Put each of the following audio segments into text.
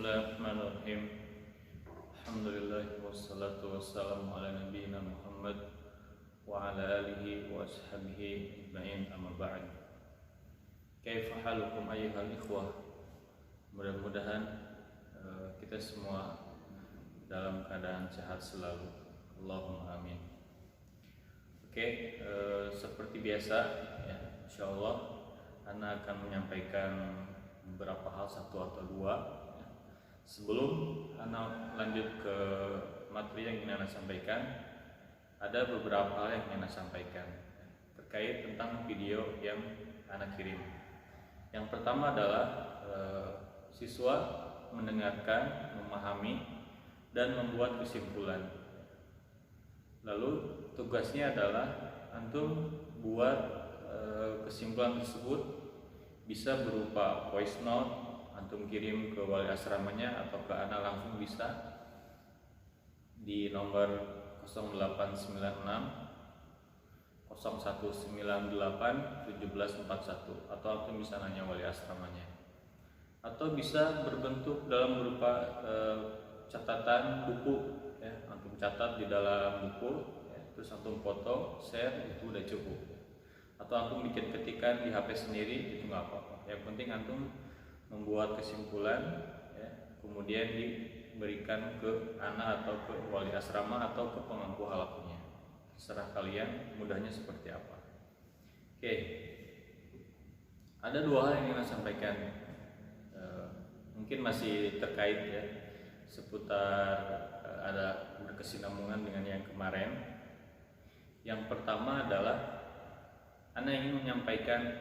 Bismillahirrahmanirrahim. Alhamdulillah wassalatu wassalamu ala nabiyyina Muhammad wa ala alihi wa ashabihi ajma'in, amma ba'd. Kaifa halukum ayyuhal ikhwah? Mudah-mudahan kita semua dalam keadaan sehat selalu. Allahumma amin. Oke, seperti biasa ya, insyaallah Ana akan menyampaikan beberapa hal, satu atau dua. Sebelum Ana lanjut ke materi yang ingin Ana sampaikan, ada beberapa hal yang ingin Ana sampaikan terkait tentang video yang Ana kirim. Yang pertama adalah siswa mendengarkan, memahami, dan membuat kesimpulan. Lalu tugasnya adalah antum buat kesimpulan tersebut, bisa berupa voice note, antum kirim ke wali asramanya atau ke Ana langsung bisa di nomor 0896 0198 1741, atau antum bisa nanya wali asramanya, atau bisa berbentuk dalam berupa catatan buku ya, antum catat di dalam buku ya, terus antum foto, share, itu udah cukup. Atau antum bikin ketikan di HP sendiri, itu nggak apa-apa. Yang penting antum membuat kesimpulan ya, kemudian diberikan ke Ana atau ke wali asrama atau ke pemangku halaqahnya. Terserah kalian mudahnya seperti apa. Oke, ada dua hal yang ingin saya sampaikan, mungkin masih terkait ya, seputar ada berkesinambungan dengan yang kemarin. Yang pertama adalah Ana ingin menyampaikan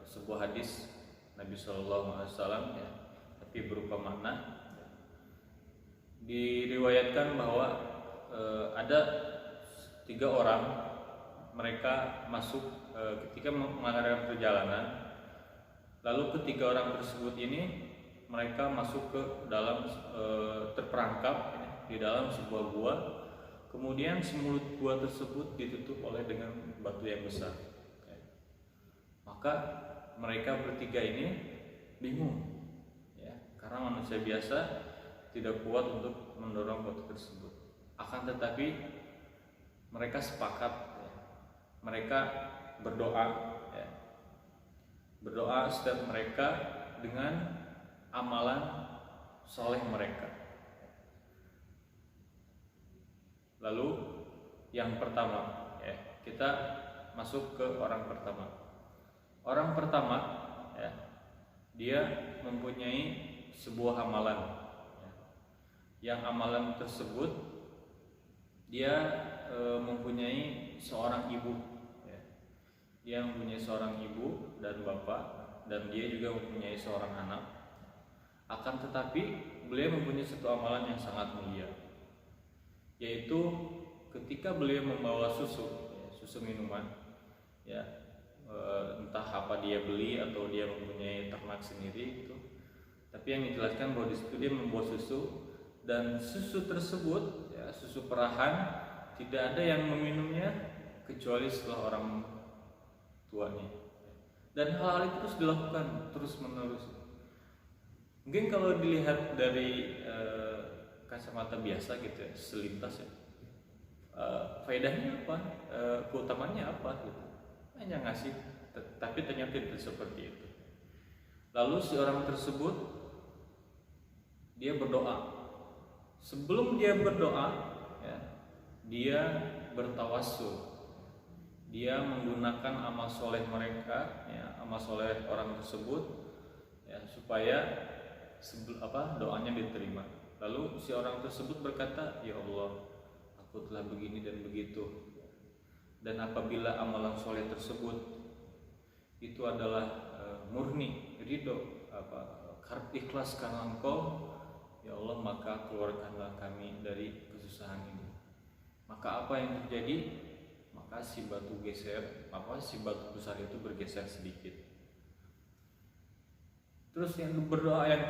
sebuah hadis Nabi SAW ya, tapi berupa makna. Diriwayatkan bahwa ada 3 orang, mereka masuk ketika mengadakan perjalanan. Lalu ketiga orang tersebut ini mereka masuk ke dalam terperangkap ya, di dalam sebuah gua. Kemudian mulut gua tersebut ditutup oleh dengan batu yang besar. Maka mereka bertiga ini bingung ya, karena manusia biasa tidak kuat untuk mendorong batu tersebut. Akan tetapi mereka sepakat ya, mereka berdoa ya, berdoa setiap mereka dengan amalan soleh mereka. Lalu yang pertama ya, kita masuk ke orang pertama. Orang pertama ya, dia mempunyai sebuah amalan ya. Yang amalan tersebut dia mempunyai seorang ibu ya. Dia mempunyai seorang ibu dan bapak, dan dia juga mempunyai seorang anak. Akan tetapi beliau mempunyai satu amalan yang sangat mulia, yaitu ketika beliau membawa susu ya, susu minuman ya, entah apa dia beli atau dia mempunyai ternak sendiri gitu. Tapi yang dijelaskan bahwa di situ dia membawa susu, dan susu tersebut ya, susu perahan, tidak ada yang meminumnya kecuali setelah orang tuanya. Dan hal-hal itu terus dilakukan terus menerus. Mungkin kalau dilihat dari kacamata biasa gitu ya, selintas ya, faedahnya apa, keutamaannya apa gitu, hanya ngasih, tapi ternyata tidak seperti itu. Lalu si orang tersebut dia berdoa. Sebelum dia berdoa ya, dia bertawassul. Dia menggunakan amal soleh mereka ya, amal soleh orang tersebut ya, supaya doanya diterima. Lalu si orang tersebut berkata, ya Allah, aku telah begini dan begitu, dan apabila amalan soleh tersebut itu adalah murni ridho, ikhlas karena Engkau, ya Allah, maka keluarkanlah kami dari kesusahan ini. Maka apa yang terjadi? Maka si batu geser, si batu besar itu bergeser sedikit. Terus yang berdoa yang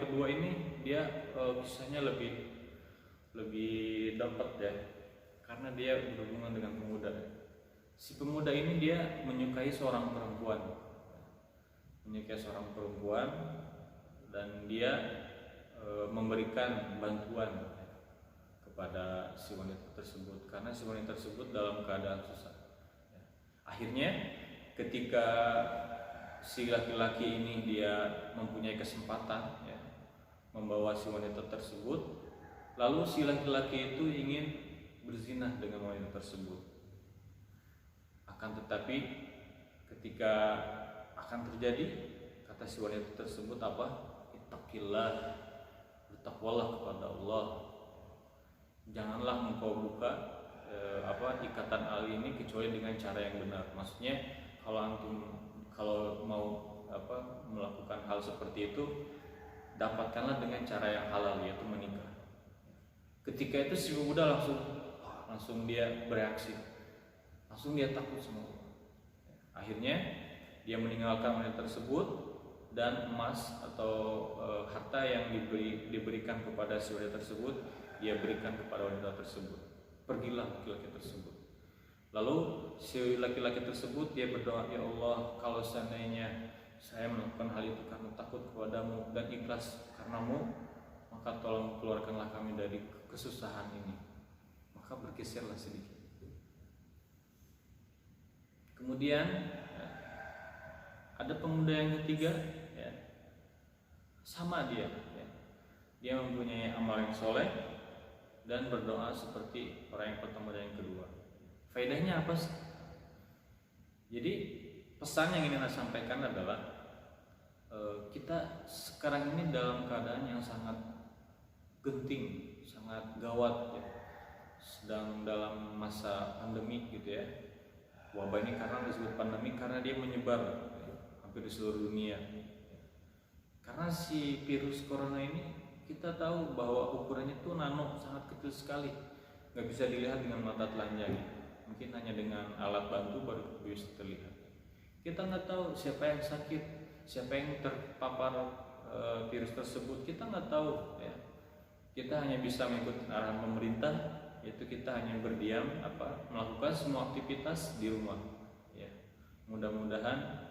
kedua ini dia kisahnya lebih dapat ya, karena dia berhubungan dengan pemuda. Si pemuda ini dia menyukai seorang perempuan. menikahi seorang perempuan dan dia memberikan bantuan kepada si wanita tersebut karena si wanita tersebut dalam keadaan susah. Akhirnya ketika si laki-laki ini dia mempunyai kesempatan membawa si wanita tersebut, lalu si laki-laki itu ingin berzinah dengan wanita tersebut. Akan tetapi ketika akan terjadi, kata si wanita tersebut apa? Ittaqillah, bertakwalah kepada Allah. Janganlah engkau buka ikatan ali ini kecuali dengan cara yang benar. Maksudnya kalau mau melakukan hal seperti itu, dapatkanlah dengan cara yang halal, yaitu menikah. Ketika itu si pemuda langsung dia bereaksi, langsung dia takut semua. Akhirnya dia meninggalkan wanita tersebut dan emas atau harta yang diberikan kepada si wanita tersebut dia berikan kepada wanita tersebut. Pergilah laki-laki tersebut. Lalu si laki-laki tersebut dia berdoa, ya Allah, kalau seandainya saya melakukan hal itu karena takut kepadamu dan ikhlas karenamu, maka tolong keluarkanlah kami dari kesusahan ini. Maka bergeserlah sedikit. Kemudian ada pemuda yang ketiga, sama dia mempunyai amal yang soleh dan berdoa seperti orang yang pertama dan yang kedua. Faedahnya apa sih? Jadi pesan yang ingin saya sampaikan adalah kita sekarang ini dalam keadaan yang sangat genting, sangat gawat sedang dalam masa pandemi gitu ya. Wabah ini karena disebut pandemi karena dia menyebar hampir di seluruh dunia. Karena si virus corona ini kita tahu bahwa ukurannya itu nano, sangat kecil sekali, nggak bisa dilihat dengan mata telanjang. Mungkin hanya dengan alat bantu baru bisa terlihat. Kita nggak tahu siapa yang sakit, siapa yang terpapar virus tersebut, kita nggak tahu ya. Kita hanya bisa mengikuti arahan pemerintah, yaitu kita hanya berdiam, melakukan semua aktivitas di rumah. Ya, mudah-mudahan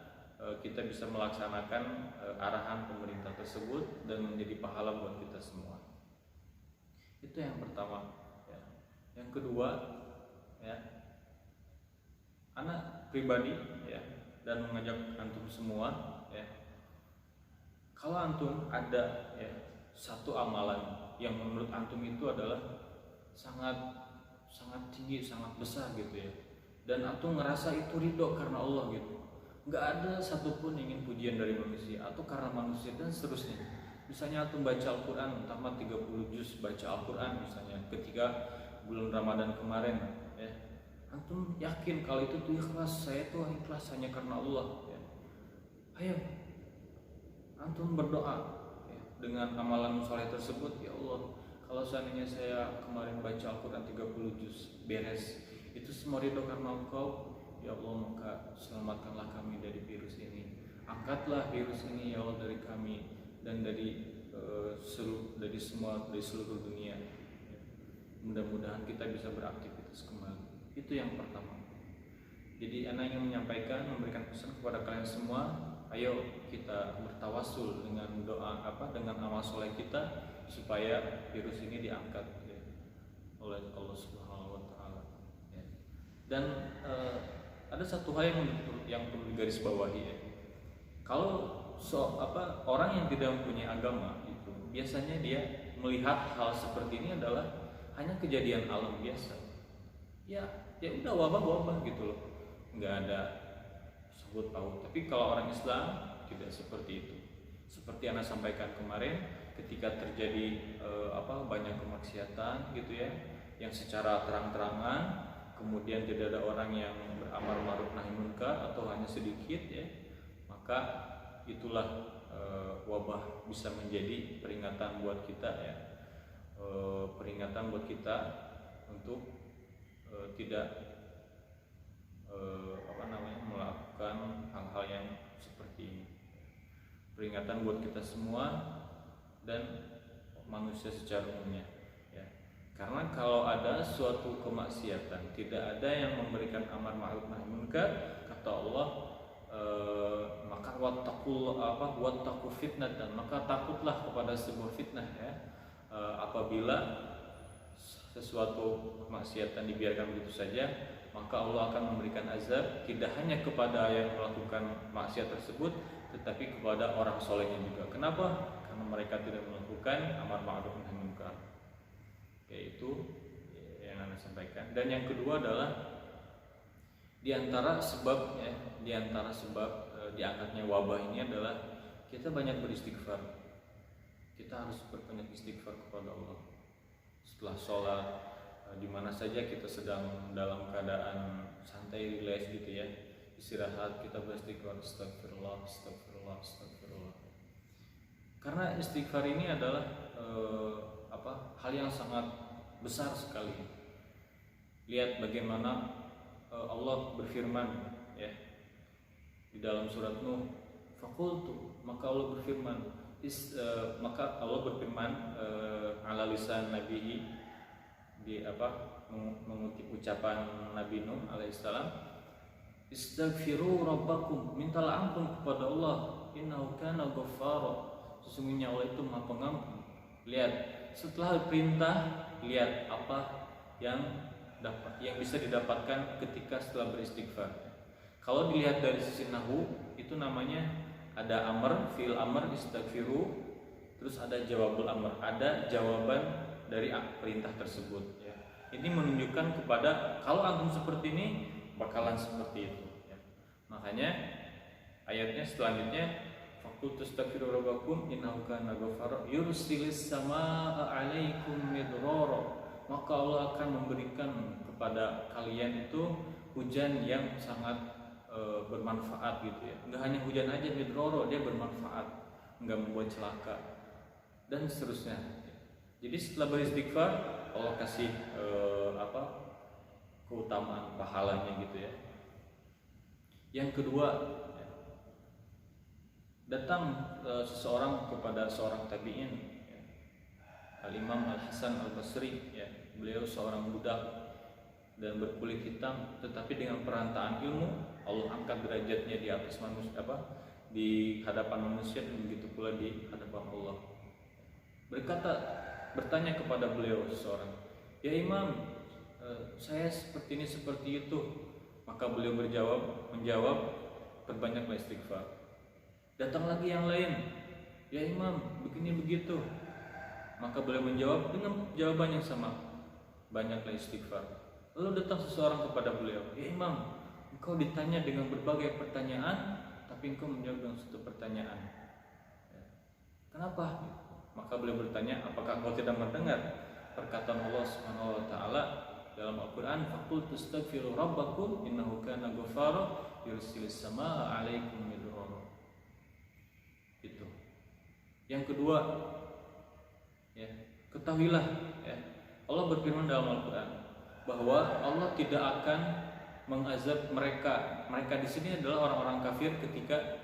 kita bisa melaksanakan arahan pemerintah tersebut dan menjadi pahala buat kita semua. Itu yang pertama. Ya. Yang kedua, anak pribadi dan mengajak antum semua, kalau antum ada satu amalan yang menurut antum itu adalah sangat tinggi, sangat besar gitu ya, dan antum ngerasa itu ridho karena Allah gitu. Nggak ada satupun ingin pujian dari manusia atau karena manusia dan seterusnya. Misalnya antum baca Al-Quran, tamat 30 juz baca Al-Quran misalnya ketika bulan Ramadan kemarin, antum yakin kalau itu tuh ikhlas, saya tuh ikhlas hanya karena Allah. Ayo, antum berdoa dengan amalan soleh tersebut, ya Allah, kalau seandainya saya kemarin baca Al-Quran 30 juz beres, itu semua ridho karena Engkau. Ya Allah, maka selamatkanlah kami dari virus ini. Angkatlah virus ini ya Allah dari kami dan dari seluruh dunia. Mudah-mudahan kita bisa beraktivitas kembali. Itu yang pertama. Jadi anak ingin menyampaikan, memberikan pesan kepada kalian semua, ayo kita bertawasul dengan doa dengan amal soleh kita supaya virus ini diangkat oleh Allah Subhanahu wa taala. Dan ada satu hal yang perlu digarisbawahi Kalau orang yang tidak mempunyai agama itu biasanya dia melihat hal seperti ini adalah hanya kejadian alam biasa. Ya udah wabah gitu loh. Nggak ada sebut paut. Tapi kalau orang Islam tidak seperti itu. Seperti yang saya sampaikan kemarin, ketika terjadi banyak kemaksiatan gitu ya, yang secara terang-terangan, kemudian tidak ada orang yang beramar ma'ruf nahi munkar atau hanya sedikit maka itulah wabah bisa menjadi peringatan buat kita peringatan buat kita untuk tidak melakukan hal-hal yang seperti ini. Peringatan buat kita semua dan manusia secara umumnya. Karena kalau ada suatu kemaksiatan, tidak ada yang memberikan amar ma'ruf nahi munkar, kata Allah, maka wattaqu fitnah, dan maka takutlah kepada sebuah fitnah ya. Apabila sesuatu kemaksiatan dibiarkan begitu saja, maka Allah akan memberikan azab tidak hanya kepada yang melakukan maksiat tersebut, tetapi kepada orang solehnya juga. Kenapa? Karena mereka tidak melakukan amar ma'ruf nahi munkar. Yaitu yang Anda sampaikan. Dan yang kedua adalah di antara sebab diangkatnya wabah ini adalah kita banyak beristighfar. Kita harus berbanyak istighfar kepada Allah setelah sholat, di mana saja kita sedang dalam keadaan santai, relax gitu ya, istirahat, kita beristighfar, astagfirullah, astagfirullah, astagfirullah. Karena istighfar ini adalah hal yang sangat besar sekali. Lihat bagaimana Allah berfirman ya di dalam surat Nuh, faqultu, maka Allah berfirman ala lisan nabihi, mengutip ucapan Nabi Nuh alaihissalam, istaghfiru rabbakum, mintalah ampun kepada Allah, innahu kana ghaffara, sesungguhnya Allah itu Maha Pengampun. Lihat, setelah perintah, lihat apa yang bisa didapatkan ketika setelah beristighfar. Kalau dilihat dari sisi nahwu, itu namanya ada amr, fi'il amr, istaghfiru, terus ada jawabul amr, ada jawaban dari perintah tersebut ya. Ini menunjukkan kepada kalau antum seperti ini bakalan seperti itu ya. Makanya ayatnya selanjutnya, faqultu astaghfiru rabbakum innahu kana ghaffara yursilis samaa'a 'alaikum midrara, maka Allah akan memberikan kepada kalian itu hujan yang sangat bermanfaat gitu ya. Enggak hanya hujan aja, midrara, dia bermanfaat, enggak membuat celaka dan seterusnya. Jadi setelah beristighfar Allah kasih keutamaan pahalanya gitu ya. Yang kedua, datang seseorang kepada seorang tabi'in ya, Al-Imam Al-Hasan Al-Basri ya. Beliau seorang budak dan berkulit hitam, tetapi dengan perantaraan ilmu Allah angkat derajatnya di atas manusia, di hadapan manusia, dan begitu pula di hadapan Allah. Bertanya kepada beliau seseorang, ya Imam, saya seperti ini seperti itu. Maka beliau menjawab, perbanyaklah istighfar. Datang lagi yang lain, ya Imam, begini begitu. Maka beliau menjawab dengan jawaban yang sama, banyaklah istighfar. Lalu datang seseorang kepada beliau, ya Imam, engkau ditanya dengan berbagai pertanyaan, tapi engkau menjawab dengan satu pertanyaan. Kenapa? Maka beliau bertanya, apakah engkau tidak mendengar perkataan Allah Subhanahu wa taala dalam Al-Qur'an, faqultu astaghfiru rabbakum innahu kana ghaffara yursilis samaa'a 'alaikum midrara. Itu. Yang kedua, ya, ketahuilah ya, Allah berfirman dalam Al-Qur'an bahwa Allah tidak akan mengazab mereka. Mereka di sini adalah orang-orang kafir ketika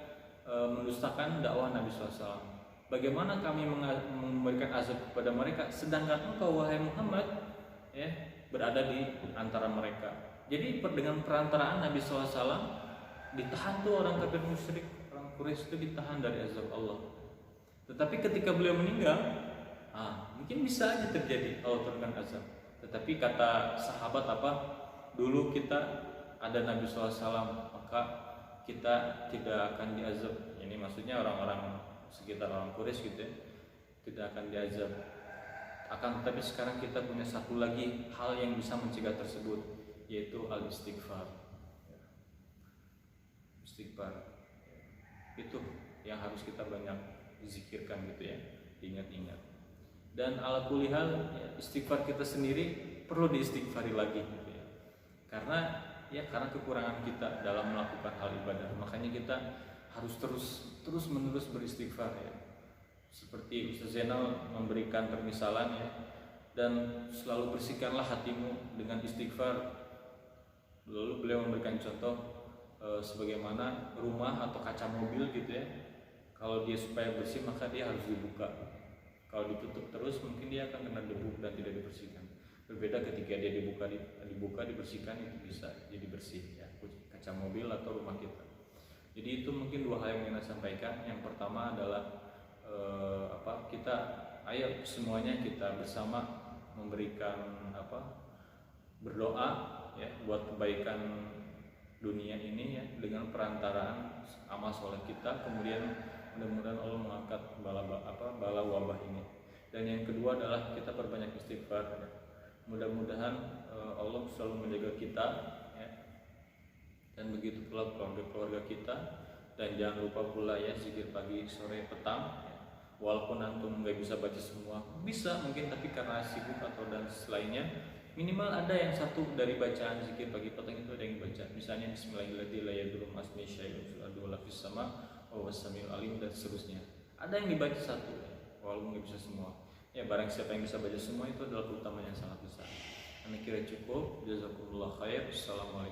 mendustakan dakwah Nabi SAW. Bagaimana kami memberikan azab kepada mereka, sedangkan engkau wahai Muhammad ya, berada di antara mereka. Jadi dengan perantaraan Nabi SAW ditahan tuh orang kafir musyrik, orang Quraisy itu ditahan dari azab Allah. Tetapi ketika beliau meninggal, mungkin bisa aja terjadi Allah turunkan azab. Tetapi kata sahabat dulu kita ada Nabi SAW, maka kita tidak akan diazab. Ini maksudnya orang-orang sekitar orang Quraisy gitu ya, tidak akan diazab. Tetapi sekarang kita punya satu lagi hal yang bisa mencegah tersebut, yaitu al-istighfar. Istighfar itu yang harus kita banyak zikirkan gitu ya, ingat-ingat. Dan ala kulli hal ya, istighfar kita sendiri perlu diistighfari lagi gitu ya. Karena kekurangan kita dalam melakukan hal ibadah. Makanya kita harus terus menerus beristighfar ya. Seperti Ustaz Zainal memberikan permisalan ya, dan selalu bersihkanlah hatimu dengan istighfar. Lalu beliau memberikan contoh sebagaimana rumah atau kaca mobil gitu ya. Kalau dia supaya bersih maka dia harus dibuka. Kalau ditutup terus mungkin dia akan kena debu dan tidak dibersihkan. Berbeda ketika dia dibuka dibersihkan, itu bisa jadi bersih ya, kaca mobil atau rumah kita. Jadi itu mungkin dua hal yang kita sampaikan. Yang pertama adalah kita ayo semuanya kita bersama memberikan berdoa ya buat kebaikan dunia ini ya dengan perantaraan amal soleh kita. Kemudian mudah-mudahan Allah mengangkat bala wabah ini. Dan yang kedua adalah kita perbanyak istighfar ya. Mudah-mudahan Allah selalu menjaga kita ya. Dan begitu pula keluarga kita. Dan jangan lupa pula ya zikir pagi, sore, petang ya. Walaupun antum nggak bisa baca semua, bisa mungkin, tapi karena sibuk atau dan selainnya, minimal ada yang satu dari bacaan zikir pagi petang itu ada yang baca. Misalnya Bismillahirrahmanirrahim, alim dan seterusnya. Ada yang dibaca satu ya, walaupun nggak bisa semua. Ya barang siapa yang bisa baca semua itu adalah keutamaan yang sangat besar. Anda kira cukup. Jazakumullah khair. Assalamualaikum.